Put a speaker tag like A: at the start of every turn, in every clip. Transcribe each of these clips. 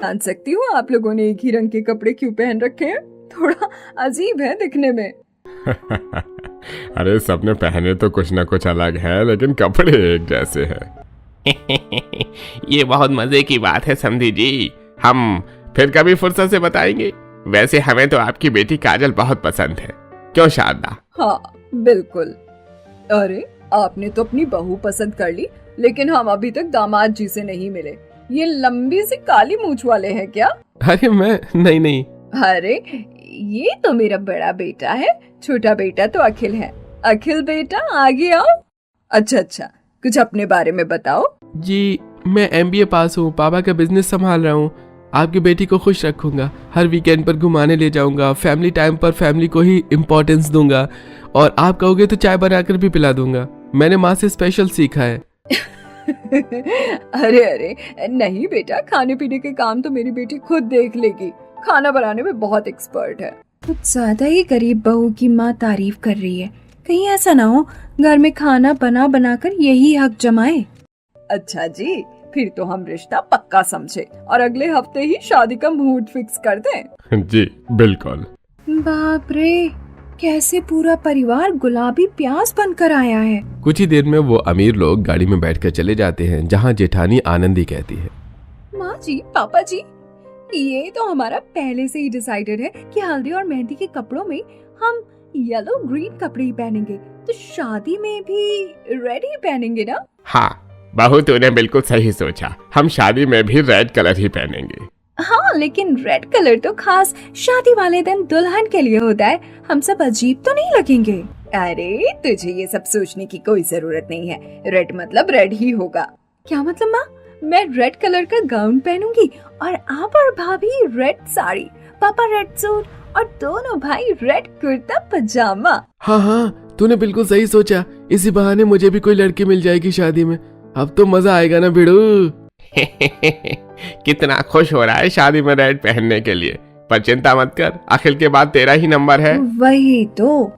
A: जान सकती हूँ आप लोगों ने एक ही रंग के कपड़े क्यों पहन रखे हैं? थोड़ा अजीब है दिखने में।
B: अरे सबने पहने तो कुछ ना कुछ अलग है, लेकिन कपड़े एक जैसे हैं।
C: ये बहुत मजे की बात है समधी जी, हम फिर कभी फुर्सत से बताएंगे। वैसे हमें तो आपकी बेटी काजल बहुत पसंद है, क्यों शारदा?
A: हाँ बिल्कुल। अरे आपने तो अपनी बहू पसंद कर ली, लेकिन हम अभी तक दामाद जी से नहीं मिले। ये लंबी सी काली मूंछ वाले हैं क्या?
C: अरे मैं नहीं।
A: अरे ये तो मेरा बड़ा बेटा है, छोटा बेटा तो अखिल है। अखिल बेटा आगे आओ। अच्छा, कुछ अपने बारे में बताओ।
C: जी मैं MBA पास हूँ, पापा का बिजनेस संभाल रहा हूँ। आपकी बेटी को खुश रखूंगा, हर वीकेंड पर घुमाने ले जाऊंगा, फैमिली टाइम पर फैमिली को ही इम्पोर्टेंस दूंगा, और आप कहोगे तो चाय बनाकर भी पिला दूंगा। मैंने माँ से स्पेशल सीखा है।
A: अरे नहीं बेटा, खाने पीने के काम तो मेरी बेटी खुद देख लेगी। खाना बनाने में बहुत एक्सपर्ट है।
D: कुछ ज्यादा ही गरीब बहू की माँ तारीफ कर रही है। कहीं ऐसा ना हो घर में खाना बना कर यही हक जमाए।
A: अच्छा जी, फिर तो हम रिश्ता पक्का समझे और अगले हफ्ते ही शादी का मुहूर्त फिक्स कर दें।
B: जी बिल्कुल।
D: बाप रे, कैसे पूरा परिवार गुलाबी प्याज बनकर आया है।
C: कुछ ही देर में वो अमीर लोग गाड़ी में बैठकर चले जाते हैं, जहाँ जेठानी आनंदी कहती है,
D: माँ जी, पापा जी, ये तो हमारा पहले से ही डिसाइडेड है कि हल्दी और मेहंदी के कपड़ों में हम येलो ग्रीन कपड़े ही पहनेंगे, तो शादी में भी रेड ही पहनेंगे ना?
C: हाँ बहू तूने बिल्कुल सही सोचा, हम शादी में भी रेड कलर ही पहनेंगे।
D: हाँ, लेकिन रेड कलर तो खास शादी वाले दिन दुल्हन के लिए होता है। हम सब अजीब तो नहीं लगेंगे?
A: अरे तुझे ये सब सोचने की कोई जरूरत नहीं है। रेड मतलब रेड ही होगा।
D: क्या मतलब माँ? मैं रेड कलर का गाउन पहनूंगी और आप और भाभी रेड साड़ी, पापा रेड सूट और दोनों भाई रेड कुर्ता पजामा।
C: हाँ तूने बिल्कुल सही सोचा, इसी बहाने मुझे भी कोई लड़की मिल जाएगी शादी में। अब तो मजा आएगा ना भिड़ू। कितना खुश हो रहा है शादी में रेड पहनने के लिए। पर चिंता मत कर, अखिल के बाद तेरा ही नंबर है।
D: वही तो।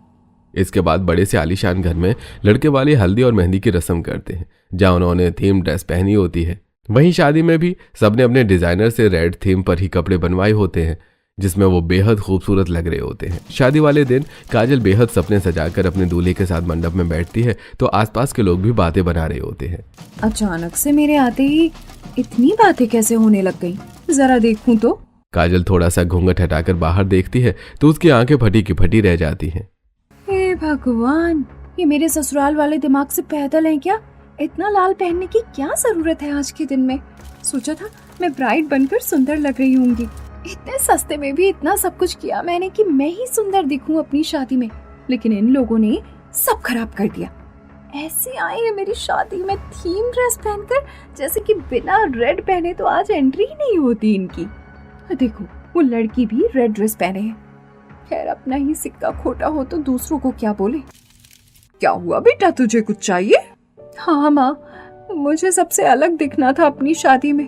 C: इसके बाद बड़े से आलीशान घर में लड़के वाले हल्दी और मेहंदी की रस्म करते हैं, जहाँ उन्होंने थीम ड्रेस पहनी होती है। वहीं शादी में भी सबने अपने डिजाइनर से रेड थीम पर ही कपड़े बनवाए होते हैं, जिसमें वो बेहद खूबसूरत लग रहे होते हैं। शादी वाले दिन काजल बेहद सपने सजाकर अपने दूल्हे के साथ मंडप में बैठती है, तो आसपास के लोग भी बातें बना रहे होते हैं।
D: अचानक से मेरे आते ही इतनी बातें कैसे होने लग गई? जरा देखूं तो।
C: काजल थोड़ा सा घूंघट हटाकर बाहर देखती है तो उसकी आंखें फटी की फटी रह जाती हैं।
D: हे भगवान, ये मेरे ससुराल वाले दिमाग से पैदल हैं क्या? इतना लाल पहनने की क्या जरूरत है आज के दिन में? सोचा था मैं ब्राइड बनकर सुंदर लग रही होंगी। इतने सस्ते में भी इतना सब कुछ किया मैंने कि मैं ही सुंदर दिखूं अपनी शादी में, लेकिन इन लोगों ने सब खराब कर दिया। ऐसे आए हैं मेरी शादी में थीम ड्रेस पहनकर, जैसे कि बिना रेड पहने तो आज एंट्री ही नहीं होती इनकी। देखो वो लड़की भी रेड ड्रेस पहने है। खैर अपना ही सिक्का खोटा हो तो दूसरों को क्या बोले।
A: क्या हुआ बेटा, तुझे कुछ चाहिए?
D: हाँ माँ, मुझे सबसे अलग दिखना था अपनी शादी में,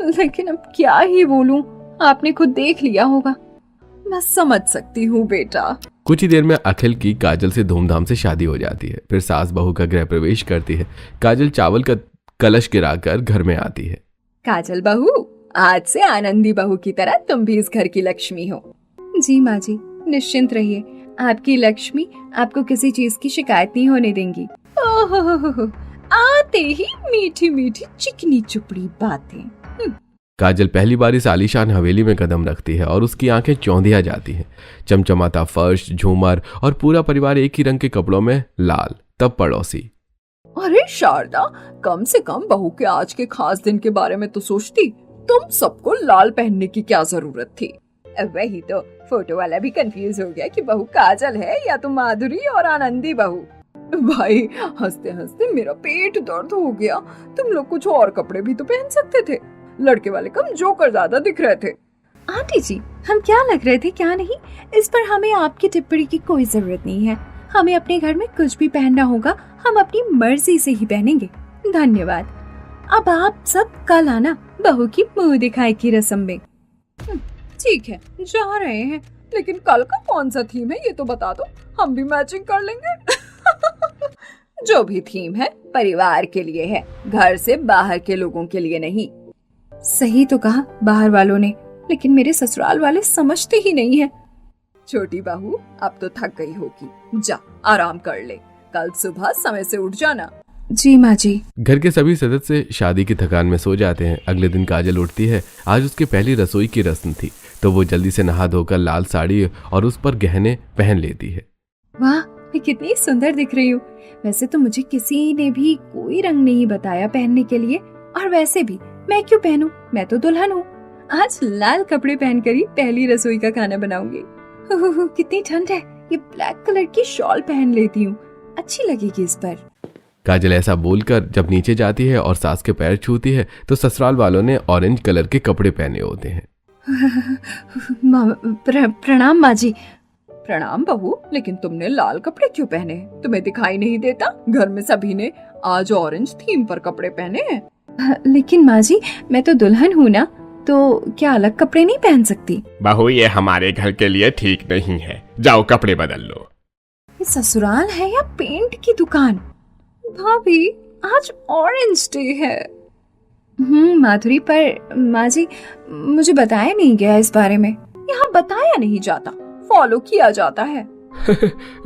D: लेकिन अब क्या ही बोलूं, आपने खुद देख लिया होगा।
A: मैं समझ सकती हूँ बेटा।
C: कुछ ही देर में अखिल की काजल से धूमधाम से शादी हो जाती है। फिर सास बहू का गृह प्रवेश करती है। काजल चावल का कलश गिराकर घर में आती है।
A: काजल बहू, आज से आनंदी बहू की तरह तुम भी इस घर की लक्ष्मी हो।
D: जी माँ जी, निश्चिंत रहिए, आपकी लक्ष्मी आपको किसी चीज की शिकायत नहीं होने देंगी।
A: ओहो, आते ही मीठी मीठी चिकनी चुपड़ी बातें।
C: काजल पहली बार इस आलीशान हवेली में कदम रखती है और उसकी आंखें चौंधिया जाती हैं। चमचमाता फर्श, झूमर और पूरा परिवार एक ही रंग के कपड़ों में लाल। तब पड़ोसी,
A: अरे शारदा, कम से कम बहू के आज के खास दिन के बारे में तो सोचती। तुम सबको लाल पहनने की क्या जरूरत थी? वही तो, फोटो वाला भी कंफ्यूज हो गया कि बहू काजल है या तो माधुरी और आनंदी बहू। भाई हंसते हंसते मेरा पेट दर्द हो गया। तुम लोग कुछ और कपड़े भी तो पहन सकते थे। लड़के वाले कम जोकर ज्यादा दिख रहे थे।
D: आंटी जी, हम क्या लग रहे थे क्या नहीं, इस पर हमें आपकी टिप्पणी की कोई जरूरत नहीं है। हमें अपने घर में कुछ भी पहनना होगा, हम अपनी मर्जी से ही पहनेंगे। धन्यवाद। अब आप सब कल आना बहू की मुंह दिखाई की रस्म में।
A: ठीक है, जा रहे हैं, लेकिन कल का कौन सा थीम है ये तो बता दो, हम भी मैचिंग कर लेंगे। जो भी थीम है परिवार के लिए है, घर से बाहर के लोगों के लिए नहीं।
D: सही तो कहा बाहर वालों ने, लेकिन मेरे ससुराल वाले समझते ही नहीं है।
A: छोटी बहू अब तो थक गई होगी, जा आराम कर ले, कल सुबह समय से उठ जाना।
D: जी माँ जी।
C: घर के सभी सदस्य शादी की थकान में सो जाते हैं। अगले दिन काजल उठती है। आज उसकी पहली रसोई की रस्म थी, तो वो जल्दी से नहा धोकर लाल साड़ी और उस पर गहने पहन लेती है।
D: वाह, मैं कितनी सुंदर दिख रही हूँ। वैसे तो मुझे किसी ने भी कोई रंग नहीं बताया पहनने के लिए, और वैसे भी मैं क्यों पहनूं, मैं तो दुल्हन हूँ। आज लाल कपड़े पहनकर ही पहली रसोई का खाना बनाऊंगी। कितनी ठंड है, ये ब्लैक कलर की शॉल पहन लेती हूँ, अच्छी लगेगी इस पर।
C: काजल ऐसा बोलकर जब नीचे जाती है और सास के पैर छूती है तो ससुराल वालों ने ऑरेंज कलर के कपड़े पहने होते हैं।
D: प्रणाम माँ जी।
A: प्रणाम बहू, लेकिन तुमने लाल कपड़े क्यों पहने हैं? तुम्हें दिखाई नहीं देता? घर में सभी ने आज ऑरेंज थीम पर कपड़े पहने हैं।
D: लेकिन माँ जी, मैं तो दुल्हन हूँ ना, तो क्या अलग कपड़े नहीं पहन सकती?
B: बहू ये हमारे घर के लिए ठीक नहीं है, जाओ कपड़े बदल लो।
D: ये ससुराल है या पेंट की दुकान?
A: भाभी आज ऑरेंज डे है।
D: माधुरी, पर माँ जी मुझे बताया नहीं गया इस बारे में।
A: यहाँ बताया नहीं जाता, फॉलो किया जाता है।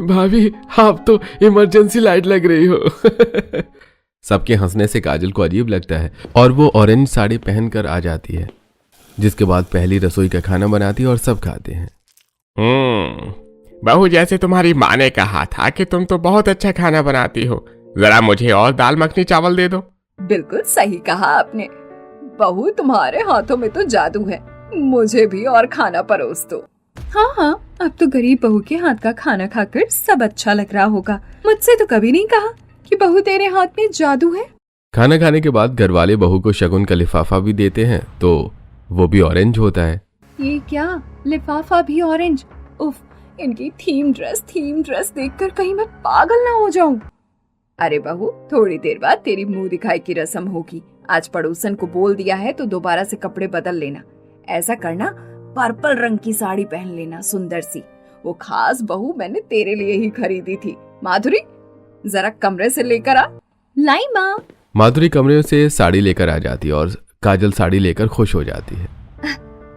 C: भाभी आप तो इमरजेंसी लाइट लग रही हो। सबके हंसने से काजल को अजीब लगता है और वो ऑरेंज साड़ी पहनकर आ जाती है, जिसके बाद पहली रसोई का खाना बनाती है और सब खाते हैं।
B: बहू जैसे तुम्हारी माँ ने कहा था कि तुम तो बहुत अच्छा खाना बनाती हो, जरा मुझे और दाल मखनी चावल दे दो।
A: बिल्कुल सही कहा आपने। बहू तुम्हारे हाथों में तो जादू है, मुझे भी और खाना परोस दो।
D: हाँ, अब तो गरीब बहू के हाथ का खाना खाकर सब अच्छा लग रहा होगा। मुझसे तो कभी नहीं कहा कि बहू तेरे हाथ में जादू है।
C: खाना खाने के बाद घर वाले बहू को शगुन का लिफाफा भी देते हैं, तो वो भी ऑरेंज होता है।
D: ये क्या, लिफाफा भी ऑरेंज?
A: उफ, इनकी थीम ड्रेस देखकर कहीं मैं पागल ना हो जाऊं। अरे बहू, थोड़ी देर बाद तेरी मुंह दिखाई की रस्म होगी। आज पड़ोसन को बोल दिया है तो दोबारा से कपड़े बदल लेना। ऐसा करना, पर्पल रंग की साड़ी पहन लेना, सुंदर सी। वो खास बहू मैंने तेरे लिए ही खरीदी थी। माधुरी, जरा कमरे से लेकर आ।
D: लाई माँ।
C: माधुरी कमरे से साड़ी लेकर आ जाती है और काजल साड़ी लेकर खुश हो जाती है।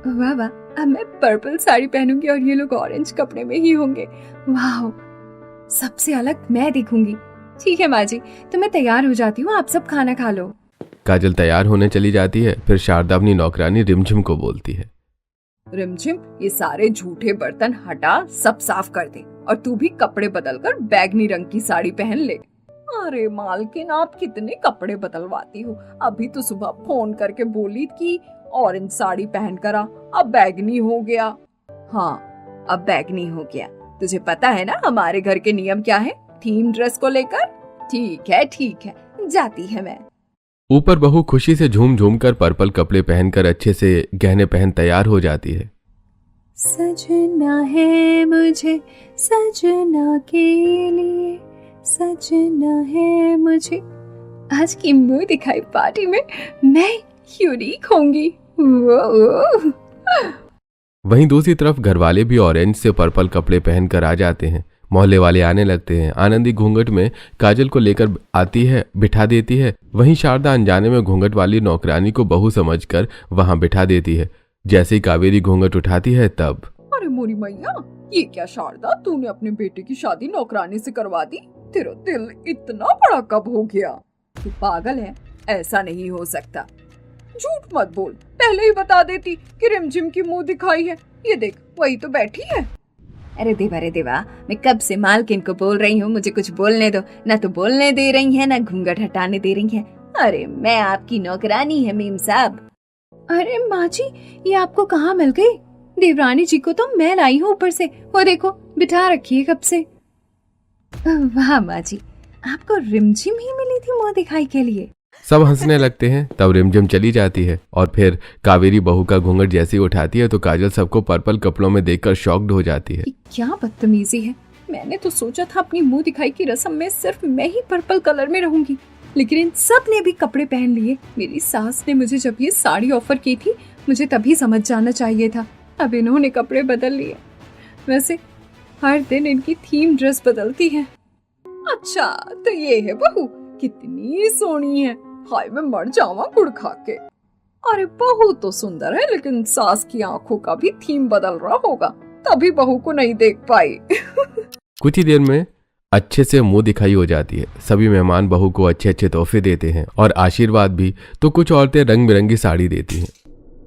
D: वाह वाह, अब मैं पर्पल साड़ी पहनूंगी और ये लोग ऑरेंज कपड़े में ही होंगे। वाह, सबसे अलग मैं दिखूंगी। ठीक है माँ जी, तो मैं तैयार हो जाती हूँ, आप सब खाना खा लो।
C: काजल तैयार होने चली जाती है। फिर शारदा अपनी नौकरानी रिमझिम को बोलती है,
A: रिमझिम, ये सारे झूठे बर्तन हटा, सब साफ कर दे, और तू भी कपड़े बदलकर बैगनी रंग की साड़ी पहन ले। अरे मालकिन, आप कितने कपड़े बदलवाती हो? अभी तो सुबह फोन करके बोली कि ऑरेंज साड़ी पहन कर आ, अब बैगनी हो गया। हाँ, अब बैगनी हो गया। तुझे पता है ना हमारे घर के नियम क्या है थीम ड्रेस को लेकर? ठीक है, जाती है मैं।
C: ऊपर बहू खुशी से झूम झूम कर पर्पल कपड़े पहनकर अच्छे से गहने पहन तैयार हो जाती है।
D: सजना है मुझे सजना के लिए, सजना है मुझे। आज की मुंह दिखाई पार्टी में मैं यूनिक होंगी।
C: वहीं दूसरी तरफ घर वाले भी ऑरेंज से पर्पल कपड़े पहनकर आ जाते हैं। मोहल्ले वाले आने लगते हैं। आनंदी घूंघट में काजल को लेकर आती है, बिठा देती है। वहीं शारदा अनजाने में घूंघट वाली नौकरानी को बहू समझकर वहां बिठा देती है। जैसे ही कावेरी घूंघट उठाती है तब,
A: अरे मोरी मैया, ये क्या शारदा, तूने अपने बेटे की शादी नौकरानी से करवा दी? तेरा दिल इतना बड़ा कब हो गया? तू पागल है, ऐसा नहीं हो सकता। झूठ मत बोल, पहले ही बता देती कि रिमझिम की मुंह दिखाई है। ये देख, वही तो बैठी है।
D: अरे देवा, मैं कब से मालकिन को बोल रही हूँ मुझे कुछ बोलने दो। ना तो बोलने दे रही है, ना घूंघट हटाने दे रही है। अरे मैं आपकी नौकरानी है मीम साहब। अरे माँ जी, ये आपको कहाँ मिल गई? देवरानी जी को तो मैं लाई हूँ ऊपर से, वो देखो बिठा रखी है कब से। वाह माँ जी, आपको रिमझिम ही मिली थी मुंह दिखाई के लिए।
C: सब हंसने लगते हैं। तब रिमझिम चली जाती है और फिर कावेरी बहू का घूंघट जैसे ही उठाती है तो काजल सबको पर्पल कपड़ों में देखकर शॉक्ड हो जाती है।
D: क्या बदतमीजी है, मैंने तो सोचा था अपनी मुंह दिखाई की रस्म में सिर्फ मैं ही पर्पल कलर में रहूंगी, लेकिन इन सब ने भी कपड़े पहन लिए। मेरी सास ने मुझे जब ये साड़ी ऑफर की थी, मुझे तभी समझ जाना चाहिए था। अब इन्होंने कपड़े बदल लिए। वैसे हर दिन इनकी थीम ड्रेस बदलती है।
A: अच्छा, तो ये है बहू, कितनी सोनी है। हाय, मैं मर जावा गुड़ खा के। अरे बहू तो सुंदर है, लेकिन सास की आंखों का भी थीम बदल रहा होगा, तभी बहू को नहीं देख पाई।
C: कुछ ही देर में अच्छे से मुंह दिखाई हो जाती है। सभी मेहमान बहू को अच्छे अच्छे तोहफे देते हैं और आशीर्वाद भी। तो कुछ औरतें रंग बिरंगी साड़ी देती हैं।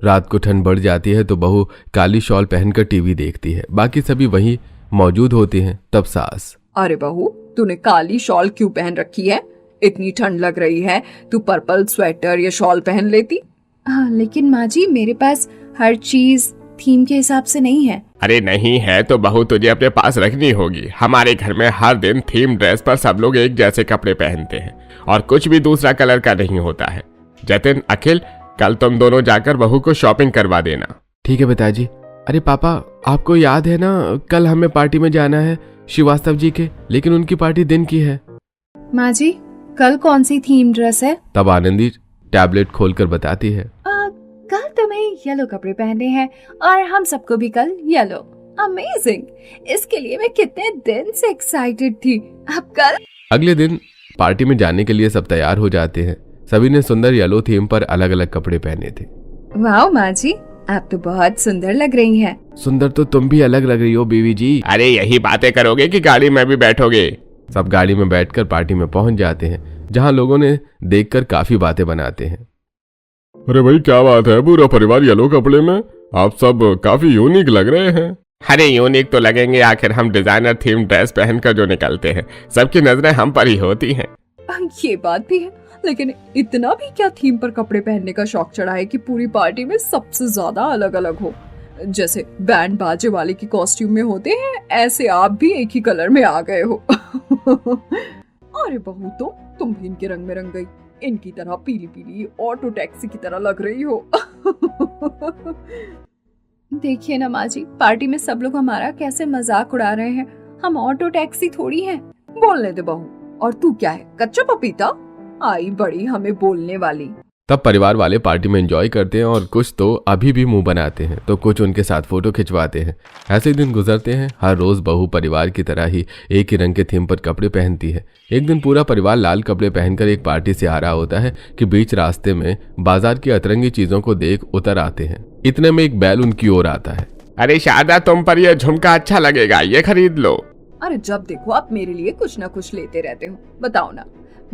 C: रात को ठंड बढ़ जाती है तो बहू काली शॉल पहनकर टीवी देखती है। बाकी सभी वहीं मौजूद होते हैं। तब सास,
A: अरे बहू, तूने काली शॉल क्यों पहन रखी है? इतनी ठंड लग रही है, तू पर्पल स्वेटर या शॉल पहन लेती।
D: हाँ, लेकिन माँ जी मेरे पास हर चीज थीम के हिसाब से नहीं है।
B: अरे नहीं है तो बहू तुझे अपने पास रखनी होगी। हमारे घर में हर दिन थीम ड्रेस पर सब लोग एक जैसे कपड़े पहनते हैं और कुछ भी दूसरा कलर का नहीं होता है। जतिन, अखिल, कल तुम दोनों जाकर बहू को शॉपिंग करवा देना।
C: ठीक है पिताजी। अरे पापा, आपको याद है ना कल हमें पार्टी में जाना है श्रीवास्तव जी के, लेकिन उनकी पार्टी दिन की है।
D: माँ जी, कल कौन सी थीम ड्रेस है?
C: तब आनंदी टैबलेट खोलकर बताती है,
D: कल तुम्हें येलो कपड़े पहनने हैं और हम सबको भी कल येलो। अमेजिंग! इसके लिए मैं कितने दिन से एक्साइटेड थी। अब कल।
C: अगले दिन पार्टी में जाने के लिए सब तैयार हो जाते हैं। सभी ने सुंदर येलो थीम पर अलग अलग कपड़े पहने थे।
D: वाह माँ जी, आप तो बहुत सुंदर लग रही हैं।
C: सुंदर तो तुम भी अलग लग रही हो बीवी जी।
B: अरे यही बातें करोगे कि गाड़ी में भी बैठोगे?
C: सब गाड़ी में बैठकर पार्टी में पहुंच जाते हैं, जहां लोगों ने देखकर काफी बातें बनाते हैं।
B: अरे भाई, क्या बात है, पूरा परिवार येलो कपड़े में? आप सब काफी यूनिक लग रहे हैं। अरे यूनिक तो लगेंगे, आखिर हम डिजाइनर थीम ड्रेस पहनकर जो निकलते हैं सबकी नजरें हम पर ही होती हैं।
A: ये बात भी है, लेकिन इतना भी क्या थीम पर कपड़े पहनने का शौक चढ़ा है कि पूरी पार्टी में सबसे ज्यादा अलग अलग हो। जैसे बैंड बाजे वाले की कॉस्ट्यूम में होते हैं, ऐसे आप भी एक ही कलर में आ गए हो। अरे बहू, तो तुम भी इनके रंग में रंग गई। इनकी तरह पीली पीली ऑटो टैक्सी की तरह लग रही हो।
D: देखिए ना माँ जी, पार्टी में सब लोग हमारा कैसे मजाक उड़ा रहे हैं। हम ऑटो टैक्सी थोड़ी हैं।
A: बोलने दे बहू, और तू क्या है, कच्चा पपीता? आई बड़ी हमें बोलने वाली।
C: तब परिवार वाले पार्टी में एंजॉय करते हैं और कुछ तो अभी भी मुंह बनाते हैं तो कुछ उनके साथ फोटो खिंचवाते हैं। ऐसे दिन गुजरते हैं। हर रोज बहू परिवार की तरह ही एक ही रंग के थीम पर कपड़े पहनती है। एक दिन पूरा परिवार लाल कपड़े पहनकर एक पार्टी से आ रहा होता है कि बीच रास्ते में बाजार की अतरंगी चीजों को देख उतर आते हैं। इतने में एक बैल उनकी ओर आता है।
B: अरे शारदा, तुम पर यह झुमका अच्छा लगेगा, ये खरीद लो।
A: अरे जब देखो आप मेरे लिए कुछ ना कुछ लेते रहते हो। बताओ ना,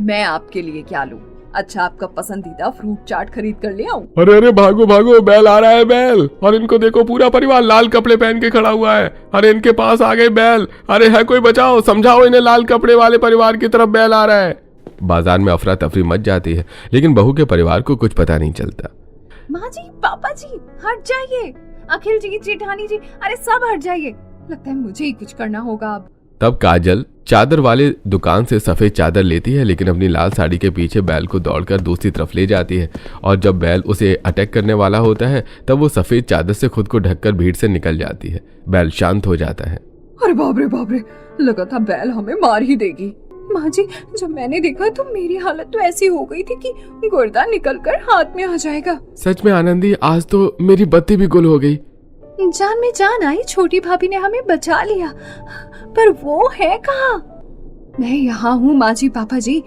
A: मैं आपके लिए क्या लूं? अच्छा, आपका पसंदीदा फ्रूट चाट खरीद कर ले आऊं?
B: अरे अरे भागो भागो, बैल आ रहा है, बैल। और इनको देखो, पूरा परिवार लाल कपड़े पहन के खड़ा हुआ है। अरे इनके पास आ गए बैल। अरे है कोई बचाओ, समझाओ इन्हें, लाल कपड़े वाले परिवार की तरफ बैल आ रहा है।
C: बाजार में अफरा तफरी मच जाती है, लेकिन बहू के परिवार को कुछ पता नहीं चलता।
D: माँ जी, पापा जी, हट जाइए। अखिल जी, जेठानी जी, अरे सब हट जाइए।
A: लगता है मुझे ही कुछ करना होगा अब।
C: तब काजल चादर वाले दुकान से सफेद चादर लेती है, लेकिन अपनी लाल साड़ी के पीछे बैल को दौड़कर दूसरी तरफ ले जाती है। और जब बैल उसे अटैक करने वाला होता है तब वो सफेद चादर से खुद को ढककर भीड़ से निकल जाती है। बैल शांत हो जाता है।
A: अरे बाप रे, लगा था बैल हमें मार ही देगी।
D: माँ जी, जब मैंने देखा तो मेरी हालत तो ऐसी हो गई थी कि गुर्दा निकलकर हाथ में आ जाएगा।
C: सच में आनंदी, आज तो मेरी बत्ती भी गुल हो गई।
D: जान में जान आई, छोटी भाभी ने हमें बचा लिया, पर वो है कहाँ? मैं यहाँ हूँ माँ जी, पापा जी।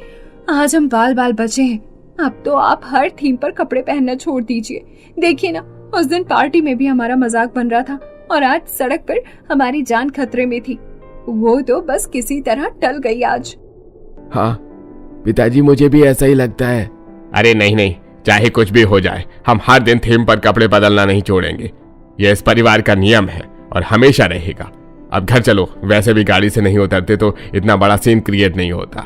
D: आज हम बाल बाल बचे हैं। अब तो आप हर थीम पर कपड़े पहनना छोड़ दीजिए। देखिए ना, उस दिन पार्टी में भी हमारा मजाक बन रहा था और आज सड़क पर हमारी जान खतरे में थी। वो तो बस किसी तरह टल गई आज।
C: हाँ पिताजी, मुझे भी ऐसा ही लगता है।
B: अरे नहीं नहीं, चाहे कुछ भी हो जाए, हम हर दिन थीम पर कपड़े बदलना नहीं छोड़ेंगे। यह इस परिवार का नियम है और हमेशा रहेगा। अब घर चलो, वैसे भी गाड़ी से नहीं उतरते तो इतना बड़ा सीन क्रिएट नहीं होता।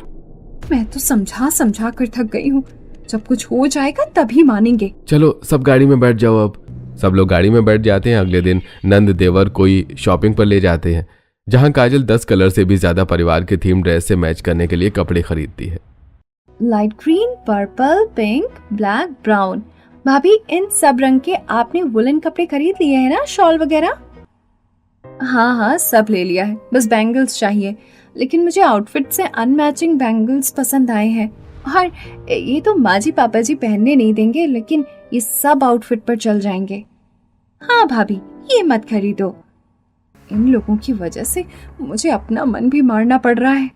D: मैं तो समझा समझा कर थक गई हूँ। जब कुछ हो जाएगा तभी मानेंगे।
C: चलो सब गाड़ी में बैठ जाओ। अब सब लोग गाड़ी में बैठ जाते हैं। अगले दिन नंद देवर कोई शॉपिंग पर ले जाते हैं, जहां काजल 10 कलर से भी ज्यादा परिवार के थीम ड्रेस से मैच करने के लिए कपड़े खरीदती है।
D: Light green, purple, pink, black, brown. भाभी, इन सब रंग के आपने वुलन कपड़े खरीद लिए हैं ना, शॉल वगैरह? हाँ हाँ, सब ले लिया है, बस बैंगल्स चाहिए। लेकिन मुझे आउटफिट से अनमैचिंग बैंगल्स पसंद आए हैं। और ये तो माँ जी पापा जी पहनने नहीं देंगे, लेकिन ये सब आउटफिट पर चल जाएंगे। हाँ भाभी, ये मत खरीदो। इन लोगों की वजह से मुझे अपना मन भी मारना पड़ रहा है।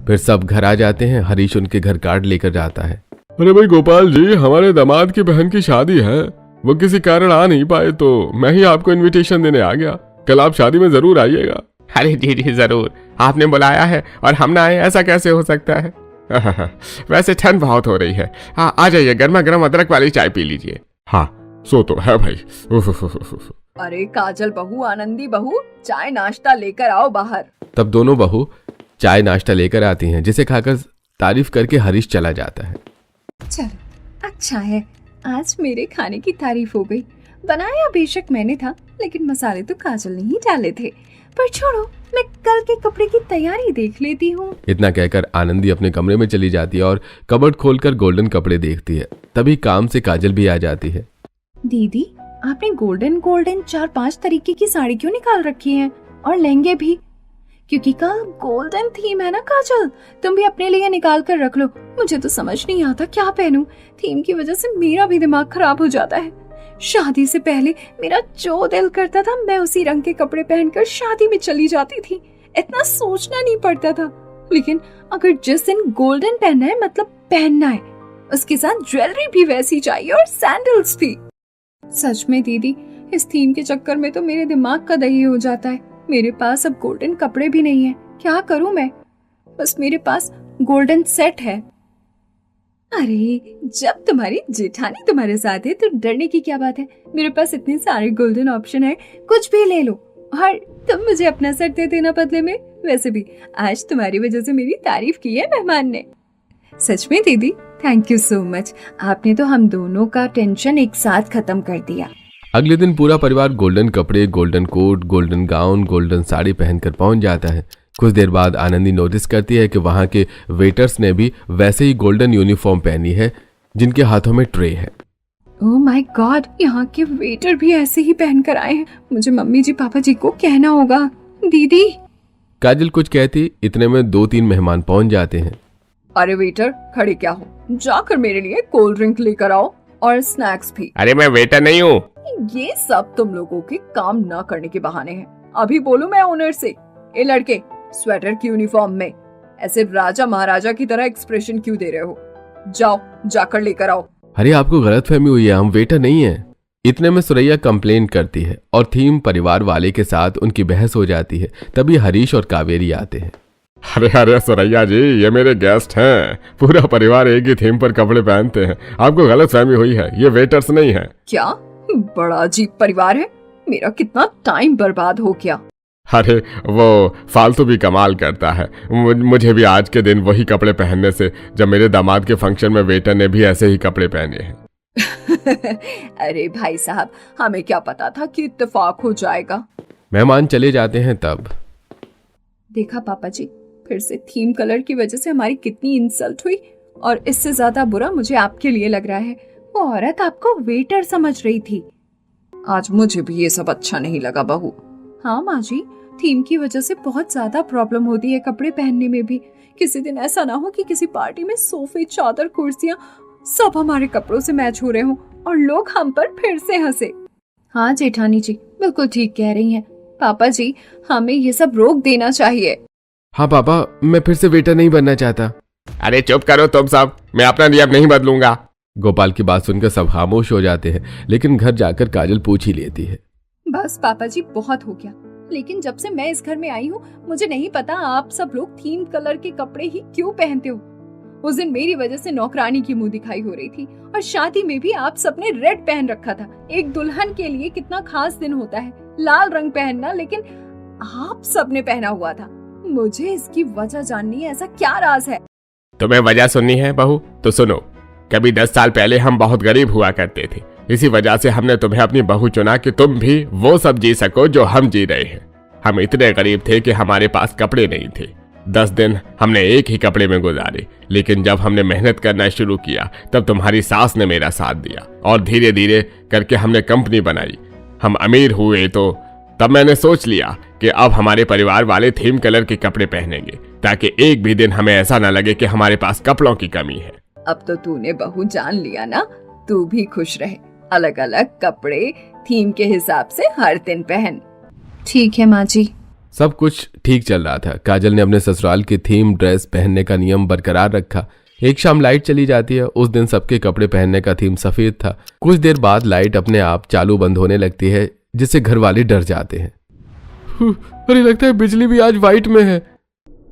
C: फिर सब घर आ जाते हैं। हरीश उनके घर कार्ड लेकर जाता है।
B: अरे भाई गोपाल जी, हमारे दामाद की बहन की शादी है, वो किसी कारण आ नहीं पाए तो मैं ही आपको इनविटेशन देने आ गया। कल आप शादी में जरूर आइएगा। अरे जी जी जरूर, आपने बुलाया है और हम ना आए, ऐसा कैसे हो सकता है। वैसे ठंड बहुत हो रही है, आ जाइए, गर्मा गर्म अदरक वाली चाय पी लीजिए। हाँ सो तो है भाई।
A: अरे काजल बहू, आनंदी बहू, चाय नाश्ता लेकर आओ बाहर।
C: तब दोनों बहू चाय नाश्ता लेकर आती हैं, जिसे खाकर तारीफ करके हरीश चला जाता है।
D: चलो अच्छा है, आज मेरे खाने की तारीफ हो गई। बनाया बेशक मैंने था, लेकिन मसाले तो काजल ने ही डाले थे। पर छोड़ो, मैं कल के कपड़े की तैयारी देख लेती हूँ। इतना कहकर आनंदी अपने कमरे में चली जाती है और कबर्ड खोलकर गोल्डन कपड़े देखती है। तभी काम से काजल भी आ जाती है। दीदी, आपने गोल्डन गोल्डन 4-5 तरीके की साड़ी क्यों निकाल रखी है, और लहंगे भी? क्योंकि कल गोल्डन थीम है ना काजल, तुम भी अपने लिए निकाल कर रख लो। मुझे तो समझ नहीं आता क्या पहनूं। थीम की वजह से मेरा भी दिमाग खराब हो जाता है। शादी से पहले मेरा जो दिल करता था मैं उसी रंग के कपड़े पहनकर शादी में चली जाती थी, इतना सोचना नहीं पड़ता था। लेकिन अगर जिस दिन गोल्डन पहनना है मतलब पहनना है, उसके साथ ज्वेलरी भी वैसी चाहिए और सैंडल्स भी। सच में दीदी, इस थीम के चक्कर में तो मेरे दिमाग का दही हो जाता है। मेरे पास अब गोल्डन कपड़े भी नहीं है, क्या करूं मैं? बस मेरे पास गोल्डन सेट है। अरे जब तुम्हारी जेठानी तुम्हारे साथ है तो डरने की क्या बात है। मेरे पास इतने सारे गोल्डन ऑप्शन है, कुछ भी ले लो और तुम मुझे अपना सेट दे देना बदले में। वैसे भी आज तुम्हारी वजह से मेरी तारीफ की है मेहमान ने। सच में दीदी, थैंक यू सो मच। आपने तो हम दोनों का टेंशन एक साथ खत्म कर दिया।
C: अगले दिन पूरा परिवार गोल्डन कपड़े, golden coat, golden gown, golden sari पहनकर पहुंच जाता है। कुछ देर बाद आनंदी नोटिस करती है कि वहां के वेटर्स ने भी वैसे ही गोल्डन यूनिफॉर्म पहनी है, जिनके हाथों में ट्रे है।
D: ओह माय गॉड, यहाँ के वेटर भी ऐसे ही पहनकर आए हैं। मुझे मम्मी जी पापा जी को कहना होगा। दीदी,
C: काजल कुछ कहती, इतने में 2-3 मेहमान पहुंच जाते हैं।
A: अरे वेटर, खड़े क्या हो, जाकर मेरे लिए कोल्ड ड्रिंक लेकर आओ और स्नैक्स भी।
B: अरे मैं वेटर नहीं हूँ।
A: ये सब तुम लोगों के काम ना करने के बहाने हैं। अभी बोलूं मैं ओनर से, ए लड़के, स्वेटर की यूनिफॉर्म में ऐसे राजा महाराजा की तरह एक्सप्रेशन क्यों दे रहे हो? जाओ, जाकर लेकर आओ।
C: अरे आपको गलतफहमी हुई है, हम वेटर नहीं है। इतने में सुरैया कंप्लेन करती है और थीम परिवार वाले के साथ उनकी बहस हो जाती है। तभी हरीश और कावेरी आते हैं।
B: अरे अरे सुरैया जी, ये मेरे गेस्ट हैं। पूरा परिवार एक ही थीम पर कपड़े पहनते हैं, आपको गलतफहमी हुई है, ये वेटर्स नहीं है।
A: क्या बड़ा अजीब परिवार है, मेरा कितना टाइम बर्बाद हो गया।
B: अरे वो फालतू भी कमाल करता है। मुझे भी आज के दिन वही कपड़े पहनने से, जब मेरे दामाद के फंक्शन में वेटर ने भी ऐसे ही कपड़े पहने हैं।
A: अरे भाई साहब, हमें क्या पता था कि इत्तेफाक हो जाएगा।
C: मेहमान चले जाते हैं। तब
D: देखा पापा जी, फिर से थीम कलर की वजह से हमारी कितनी इंसल्ट हुई, और इससे ज्यादा बुरा मुझे आपके लिए लग रहा है। वो औरत आपको वेटर समझ रही थी।
A: आज मुझे भी ये सब अच्छा नहीं लगा बहू।
D: हाँ माँ जी, थीम की वजह से बहुत ज्यादा प्रॉब्लम होती है कपड़े पहनने में भी। किसी दिन ऐसा ना हो कि किसी पार्टी में सोफे, चादर, कुर्सियाँ सब हमारे कपड़ों से मैच हो रहे हो और लोग हम पर फिर से हंसे। हाँ जेठानी जी, बिल्कुल ठीक कह रही हैं। पापा जी, हमें ये सब रोक देना चाहिए।
C: हाँ पापा, मैं फिर से वेटर नहीं बनना चाहता।
B: अरे चुप करो तुम सब, मैं अपना नियम नहीं बदलूंगा।
C: गोपाल की बात सुनकर सब खामोश हो जाते हैं, लेकिन घर जाकर काजल पूछ ही लेती है।
D: बस पापा जी, बहुत हो गया। लेकिन जब से मैं इस घर में आई हूँ, मुझे नहीं पता आप सब लोग थीम कलर के कपड़े ही क्यों पहनते हो। उस दिन मेरी वजह से नौकरानी की मुंह दिखाई हो रही थी, और शादी में भी आप सबने रेड पहन रखा था। एक दुल्हन के लिए कितना खास दिन होता है लाल रंग पहनना, लेकिन आप सबने पहना हुआ था। मुझे इसकी वजह जाननी है, ऐसा क्या राज है?
B: तुम्हें वजह सुननी है बहू, तो सुनो। कभी 10 साल पहले हम बहुत गरीब हुआ करते थे, इसी वजह से हमने तुम्हें अपनी बहू चुना कि तुम भी वो सब जी सको जो हम जी रहे हैं। हम इतने गरीब थे कि हमारे पास कपड़े नहीं थे। 10 दिन हमने एक ही कपड़े में गुजारे, लेकिन जब हमने मेहनत करना शुरू किया तब तुम्हारी सास ने मेरा साथ दिया और धीरे धीरे करके हमने कंपनी बनाई। हम अमीर हुए तो तब मैंने सोच लिया कि अब हमारे परिवार वाले थीम कलर के कपड़े पहनेंगे, ताकि एक भी दिन हमें ऐसा ना लगे कि हमारे पास कपड़ों की कमी है।
A: अब तो तूने बहू जान लिया ना, तू भी खुश रहे। अलग अलग कपड़े थीम के हिसाब से हर दिन पहन।
D: ठीक है माँ जी।
C: सब कुछ ठीक चल रहा था। काजल ने अपने ससुराल की थीम ड्रेस पहनने का नियम बरकरार रखा। एक शाम लाइट चली जाती है। उस दिन सबके कपड़े पहनने का थीम सफेद था। कुछ देर बाद लाइट अपने आप चालू बंद होने लगती है, जिससे घर वाले डर जाते हैं। अरे लगता है बिजली भी आज वाइट में है।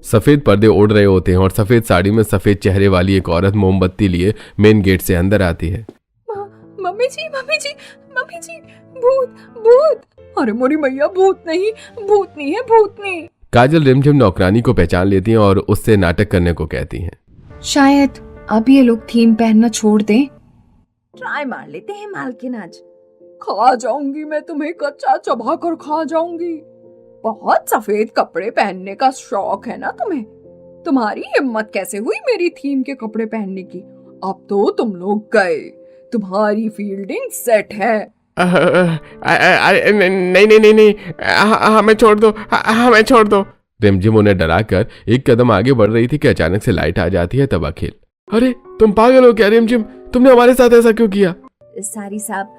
C: सफेद पर्दे उड़ रहे होते हैं और सफेद साड़ी में सफेद चेहरे वाली एक औरत मोमबत्ती लिए मेन गेट से अंदर आती है।
A: मम्मी जी मम्मी जी मम्मी जी, भूत भूत! अरे मोरी मैया, भूतनी है, भूतनी।
C: काजल रिमझिम नौकरानी को पहचान लेती हैं और उससे नाटक करने को कहती हैं।
D: शायद अब ये लोग थीम पहनना छोड़ दें।
A: ट्राई मार लेते हैं मालकिन आज। खा जाऊंगी मैं तुम्हें, कच्चा चबा कर खा जाऊंगी। बहुत सफेद कपड़े पहनने का शौक है ना तुम्हें? तुम्हारी हिम्मत कैसे हुई मेरी थीम के कपड़े पहनने की? अब तो तुम लोग गए, तुम्हारी फील्डिंग सेट है।
B: नहीं, हमें छोड़ दो, हमें छोड़ दो।
C: रिमझिम उन्हें डराकर एक कदम आगे बढ़ रही थी कि अचानक से लाइट आ जाती है। तब अखिल, अरे तुम पागल हो क्या रिमझिम? तुमने हमारे साथ ऐसा क्यों किया?
E: सॉरी साहब,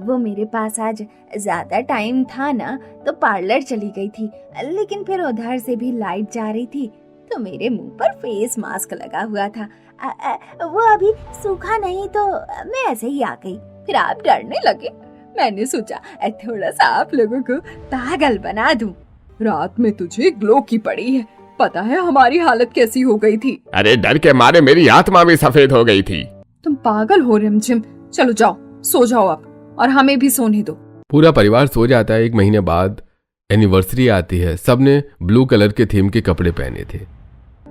E: वो मेरे पास आज ज्यादा टाइम था ना, तो पार्लर चली गई थी, लेकिन फिर उधर से भी लाइट जा रही थी तो मेरे मुंह पर फेस मास्क लगा हुआ था। वो अभी सूखा नहीं तो मैं ऐसे ही आ गई।
A: फिर आप डरने लगे, मैंने सोचा थोड़ा सा आप लोगों को पागल बना दूं। रात में तुझे ग्लो की पड़ी है, पता है हमारी हालत कैसी हो गई थी?
B: अरे डर के मारे मेरी आत्मा भी सफेद हो गई थी।
A: तुम पागल हो रिमझिम, चलो जाओ, सो जाओ अब, और हमें भी सोने दो।
C: पूरा परिवार सो जाता है। 1 महीने बाद एनिवर्सरी आती है। सबने ब्लू कलर के थीम के कपड़े पहने थे।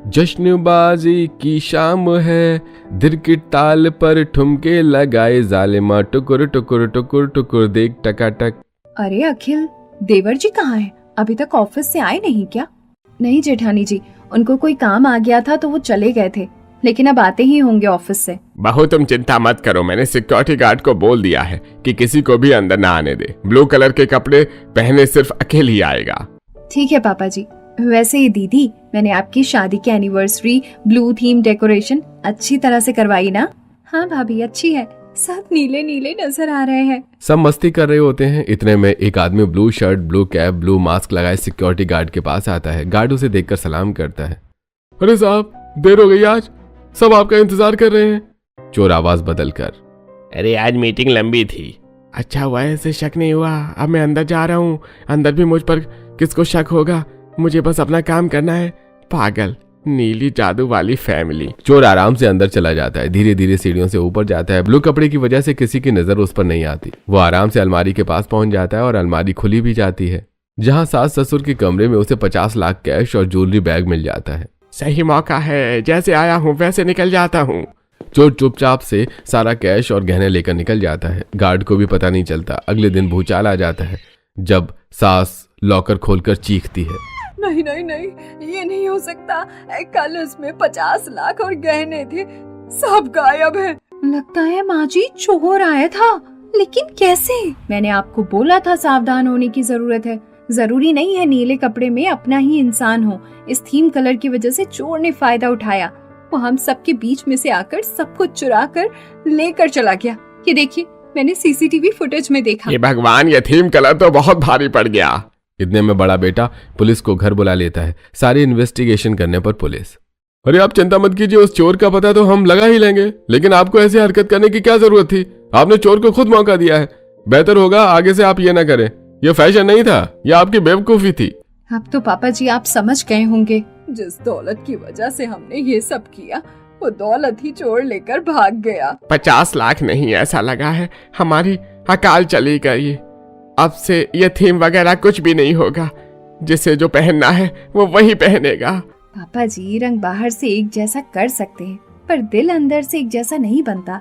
C: जश्नबाजी की शाम है, दिल की ताल पर ठुमके लगाए जालिमा, टुकुर टुकुर टुकुर टुकुर देख टकाटक।
D: अरे अखिल, देवर जी कहाँ हैं? अभी तक ऑफिस से आए नहीं क्या? नहीं जेठानी जी, उनको कोई काम आ गया था तो वो चले गए थे, लेकिन अब आते ही होंगे ऑफिस से।
B: बहू तुम चिंता मत करो, मैंने सिक्योरिटी गार्ड को बोल दिया है कि किसी को भी अंदर ना आने दे। ब्लू कलर के कपड़े पहने सिर्फ अखिल ही आएगा।
D: ठीक है पापा जी। वैसे ही दीदी, मैंने आपकी शादी की एनिवर्सरी ब्लू थीम डेकोरेशन अच्छी तरह से करवाई ना? हाँ भाभी, अच्छी है। सब नीले नीले नजर आ रहे हैं।
C: सब मस्ती कर रहे होते हैं। इतने में एक आदमी blue shirt, blue cap, blue mask लगाए सिक्योरिटी गार्ड के पास आता है। गार्ड उसे देखकर सलाम करता है। अरे साहब, देर हो गई आज, सब आपका इंतजार कर रहे हैं। चोर आवाज बदल कर,
B: अरे आज मीटिंग लंबी थी। अच्छा हुआ ऐसे शक नहीं हुआ। अब मैं अंदर जा रहा हूँ, अंदर भी मुझ पर किसको शक होगा? मुझे बस अपना काम करना है। पागल, नीली जादू वाली फैमिली। चोर आराम से अंदर चला जाता है। धीरे धीरे सीढ़ियों से ऊपर जाता है। ब्लू कपड़े की वजह से किसी की नजर उस पर नहीं आती। वो आराम से अलमारी के पास पहुंच जाता है और अलमारी खुली भी जाती है, जहां सास ससुर के कमरे में उसे 50 लाख कैश और ज्वेलरी बैग मिल जाता है। सही मौका है, जैसे आया हूँ वैसे निकल जाता हूँ।
C: चोर चुपचाप से सारा कैश और गहने लेकर निकल जाता है। गार्ड को भी पता नहीं चलता। अगले दिन भूचाल आ जाता है जब सास लॉकर खोलकर चीखती है,
A: नहीं नहीं नहीं, ये नहीं हो सकता। कल उसमें 50 लाख और गहने थे, सब गायब है।
D: लगता है माँ जी चोर आया था, लेकिन कैसे? मैंने आपको बोला था सावधान होने की जरूरत है। जरूरी नहीं है नीले कपड़े में अपना ही इंसान हो। इस थीम कलर की वजह से चोर ने फायदा उठाया। वो हम सबके बीच में से आकर सब कुछ चुरा कर लेकर चला गया। ये देखिए, मैंने सीसीटीवी फुटेज में देखा।
B: ये भगवान, ये थीम कलर तो बहुत भारी पड़ गया।
C: इतने में बड़ा बेटा पुलिस को घर बुला लेता है। सारी इन्वेस्टिगेशन करने पर पुलिस, अरे आप चिंता मत कीजिए, उस चोर का पता तो हम लगा ही लेंगे, लेकिन आपको ऐसी हरकत करने की क्या जरूरत थी? आपने चोर को खुद मौका दिया है। बेहतर होगा आगे से आप ये ना करें। ये फैशन नहीं था, ये आपकी बेवकूफी थी।
D: अब तो पापा जी आप समझ गए होंगे।
A: जिस दौलत की वजह से हमने ये सब किया, वो दौलत ही चोर लेकर भाग गया।
B: 50 लाख नहीं, ऐसा लगा है हमारी अकाल चली गई। अब से ये थीम वगैरह कुछ भी नहीं होगा। जिसे जो पहनना है वो वही पहनेगा।
D: पापा जी, रंग बाहर से एक जैसा कर सकते हैं, पर दिल अंदर से एक जैसा नहीं बनता।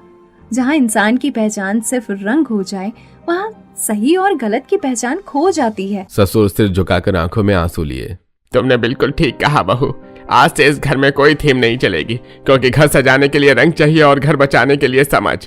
D: जहाँ इंसान की पहचान सिर्फ रंग हो जाए, वहाँ सही और गलत की पहचान खो जाती है।
C: ससुर सिर झुकाकर आंखों में आंसू लिए,
B: तुमने बिल्कुल ठीक कहा बहू। आज से इस घर में कोई थीम नहीं चलेगी, क्योंकि घर सजाने के लिए रंग चाहिए और घर बचाने के लिए समझ।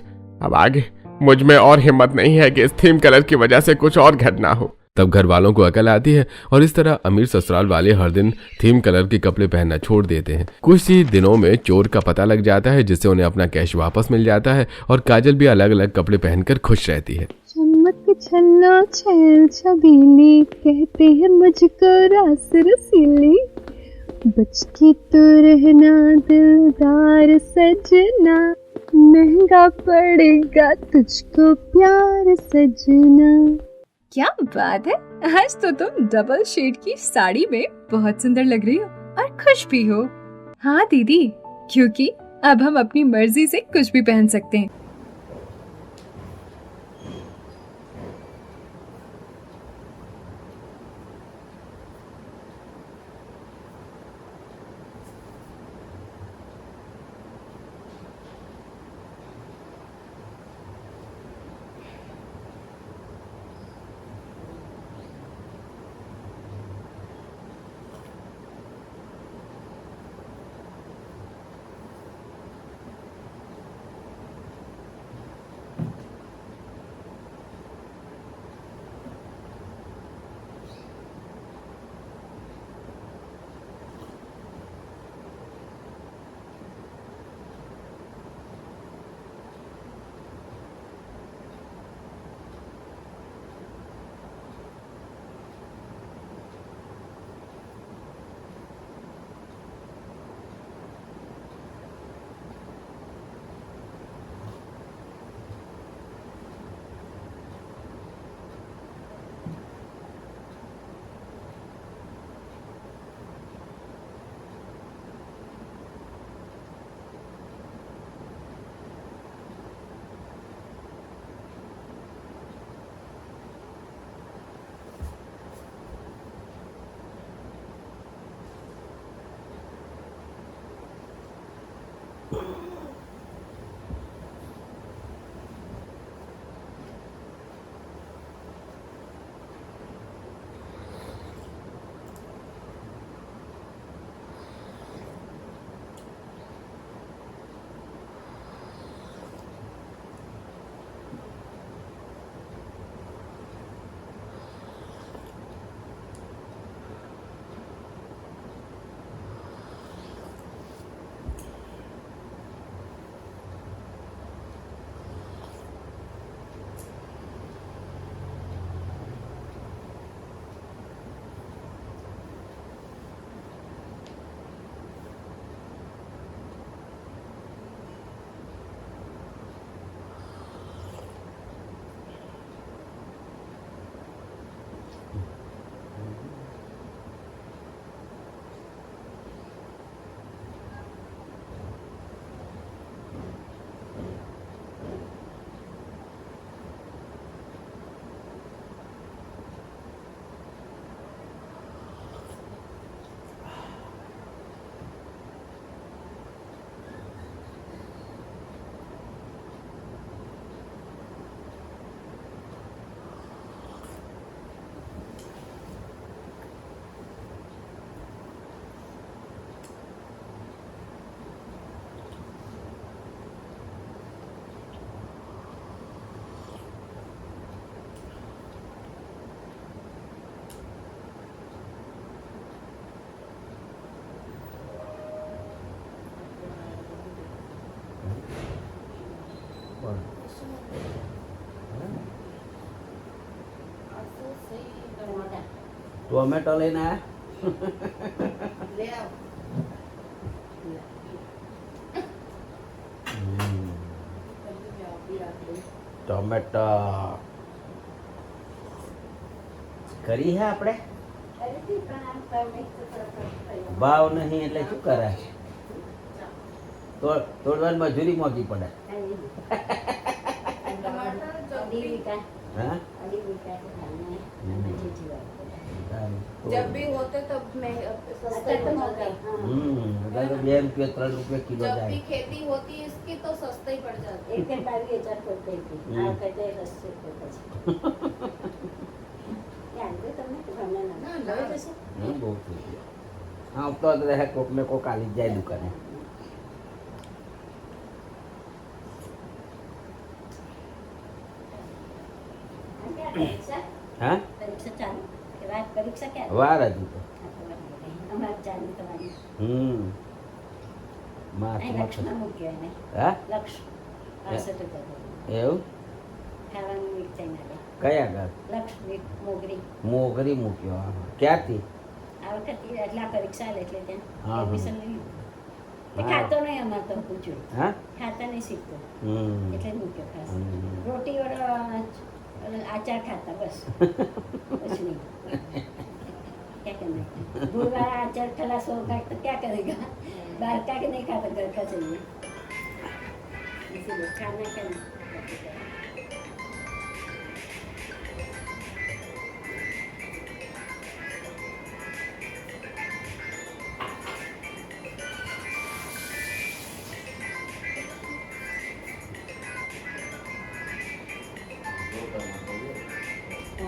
B: अब आगे मुझ में और हिम्मत नहीं है कि इस थीम कलर की वजह से कुछ और घटना हो।
C: तब घर वालों को अकल आती है और इस तरह अमीर ससुराल वाले हर दिन थीम कलर के कपड़े पहनना छोड़ देते हैं। कुछ ही दिनों में चोर का पता लग जाता है, जिससे उन्हें अपना कैश वापस मिल जाता है और काजल भी अलग अलग कपड़े पहनकर खुश रहती है।
E: चमक छल्लो छैल छबीली, कहते हैं मुझको रास रसीली,
D: बच के तो रहना दिलदार सजना, महंगा पड़ेगा तुझको प्यार सजना। क्या बात है, आज तो तुम डबल शेड की साड़ी में बहुत सुंदर लग रही हो और खुश भी हो। हाँ दीदी, क्योंकि अब हम अपनी मर्जी से कुछ भी पहन सकते हैं।
F: टोमेटो लेना है टोमेटो કરી હે આપણે ભાવ નહીં એટલે શું કરે તોડવાની મજૂરી મોંઘી પડે હા
G: जब भी होते तब मैं सस्ते हो जाते हैं।
F: अगर तो 2 रुपये 3 रुपये किलो
G: जब
F: जाए
G: भी खेती होती है इसकी तो सस्ते ही पड़ जाते हैं।
H: एक बारी 1000 करते थी आ कहते 80 करते यार तो તમને ઘરના ના લઈ જશે
F: બહુ હા તો રહે કોક ને કોક આલી જાય દુકાને હા
H: પરીક્ષા ચાલુ કે વાત પરીક્ષા ક્યારે
F: વાર હજી તો
H: અમાર ચાલુ તમારી
F: માર્ચ
H: અહીં લક્ષ્મણ મૂક્યો એને
F: હા
H: લક્ષ 68 કરતો
F: એવું
H: ખાવાનું વિચાર ના
F: કયા ઘર
H: લક્ષ મોગરી
F: મોગરી મૂક્યો ક્યાંથી
H: આ વખતે એટલા પરીક્ષા લે એટલે ત્યાં
F: હા, હા.
H: એડમિશન લઈ લીધું. તે
F: હા.
H: ખાતો નહીં અમારે તો પૂછ્યું
F: હા
H: ખાતા નહીં શીખતો
F: હમ
H: એટલે જ મૂક્યો ખાસ
F: હમ.
H: રોટી વાળો આચાર खाता बस कुछ नहीं क्या करना है गुड़ वाला आचार खलास होगा तो क्या करेगा बाहर का के नहीं खाता घर का चाहिए इसीलिए खाना क्या नहीं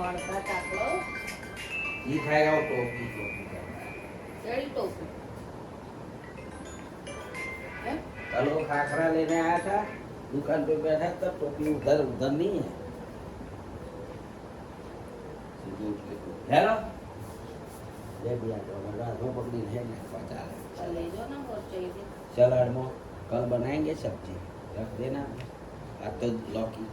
G: और बात आप लोग
F: ये खाएगा वो टोपी टोपी खाएगा।
G: जड़ी टोपी हैं?
F: कल वो खाखरा लेने आया था दुकान पे बैठा तब टोपी उधर उधर नहीं है हेलो ले दिया तो हमारा हाथों पकड़ी है ना पचा
G: तो ले लो ना बहुत चाहिए
F: सलाद में कल बनाएंगे सब्जी रख देना आज तो लौकी